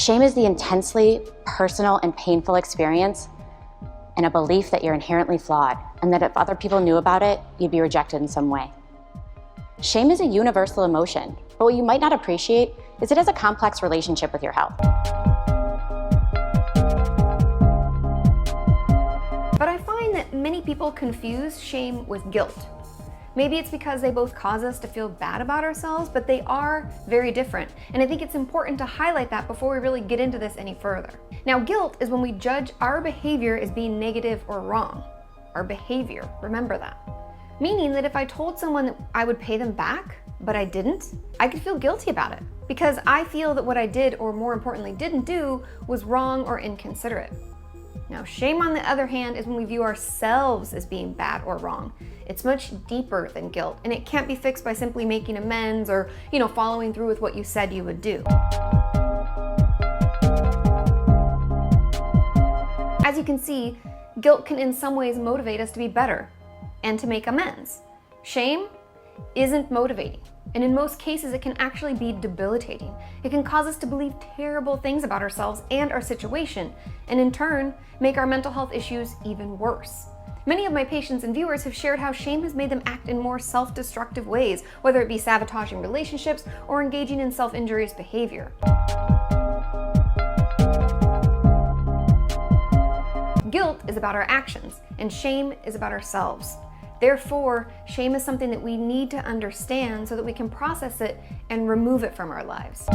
Shame is the intensely personal and painful experience and a belief that you're inherently flawed and that if other people knew about it, you'd be rejected in some way. Shame is a universal emotion, but what you might not appreciate is it has a complex relationship with your health. But I find that many people confuse shame with guilt. Maybe it's because they both cause us to feel bad about ourselves, but they are very different. And I think it's important to highlight that before we really get into this any further. Now, guilt is when we judge our behavior as being negative or wrong. Our behavior, remember that. Meaning that if I told someone that I would pay them back, but I didn't, I could feel guilty about it because I feel that what I did, or more importantly didn't do, was wrong or inconsiderate. Now, shame, on the other hand, is when we view ourselves as being bad or wrong. It's much deeper than guilt, and it can't be fixed by simply making amends or, following through with what you said you would do. As you can see, guilt can in some ways motivate us to be better and to make amends. Shame isn't motivating, and in most cases it can actually be debilitating. It can cause us to believe terrible things about ourselves and our situation, and in turn make our mental health issues even worse. Many of my patients and viewers have shared how shame has made them act in more self-destructive ways, whether it be sabotaging relationships or engaging in self-injurious behavior. Guilt is about our actions, and shame is about ourselves. Therefore, shame is something that we need to understand so that we can process it and remove it from our lives.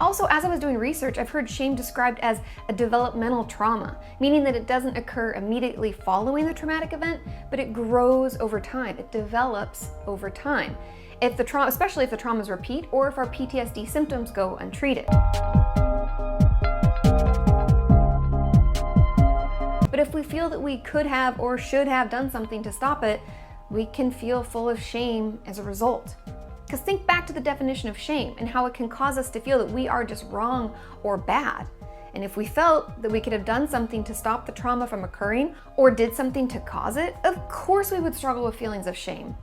Also, as I was doing research, I've heard shame described as a developmental trauma, meaning that it doesn't occur immediately following the traumatic event, but it grows over time. It develops over time. Especially if the traumas repeat or if our PTSD symptoms go untreated. But if we feel that we could have or should have done something to stop it, we can feel full of shame as a result. Because think back to the definition of shame and how it can cause us to feel that we are just wrong or bad. And if we felt that we could have done something to stop the trauma from occurring or did something to cause it, of course we would struggle with feelings of shame.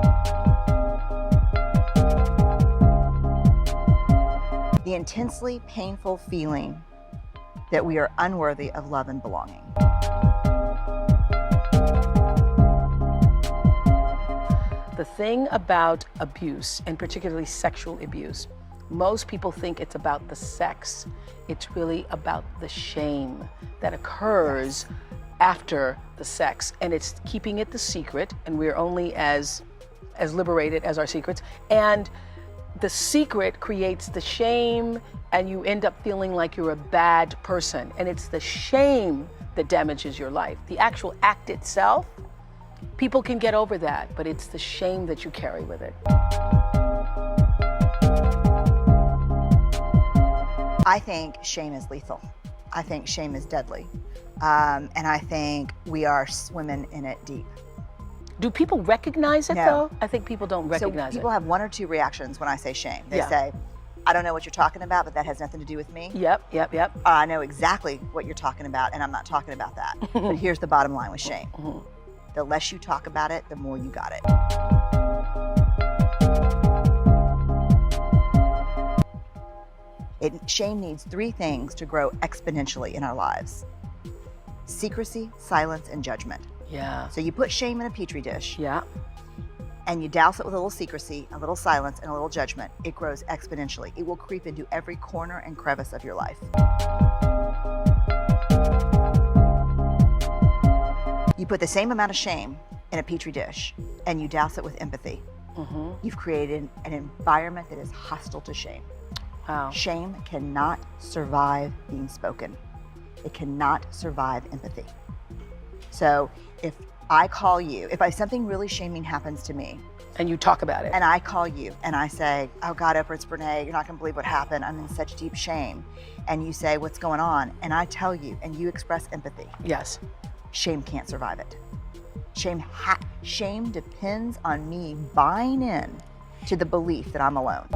The intensely painful feeling that we are unworthy of love and belonging. The thing about abuse, and particularly sexual abuse, most people think it's about the sex. It's really about the shame that occurs after the sex, and it's keeping it the secret, and we're only as liberated as our secrets. And the secret creates the shame, and you end up feeling like you're a bad person. And it's the shame that damages your life. The actual act itself, people can get over that, but it's the shame that you carry with it. I think shame is lethal. I think shame is deadly. And I think we are swimming in it deep. Do people recognize it, No. though? I think people don't recognize So people it. have one or two reactions when I say shame. They Yeah. say, I don't know what you're talking about, but that has nothing to do with me. Yep. I know exactly what you're talking about, and I'm not talking about that. But here's the bottom line with shame. The less you talk about it, the more you got it. Shame needs three things to grow exponentially in our lives: secrecy, silence, and judgment. Yeah. So you put shame in a petri dish, Yeah. and you douse it with a little secrecy, a little silence, and a little judgment. It grows exponentially. It will creep into every corner and crevice of your life. You put the same amount of shame in a petri dish, and you douse it with empathy. You've created an environment that is hostile to shame. Wow. Shame cannot survive being spoken. It cannot survive empathy. So if something really shaming happens to me, And you talk about it. and I call you and I say, oh God, Oprah, it's Brene, you're not gonna believe what happened. I'm in such deep shame. And you say, what's going on? And I tell you, and you express empathy. Yes. Shame can't survive it. Shame depends on me buying in to the belief that I'm alone.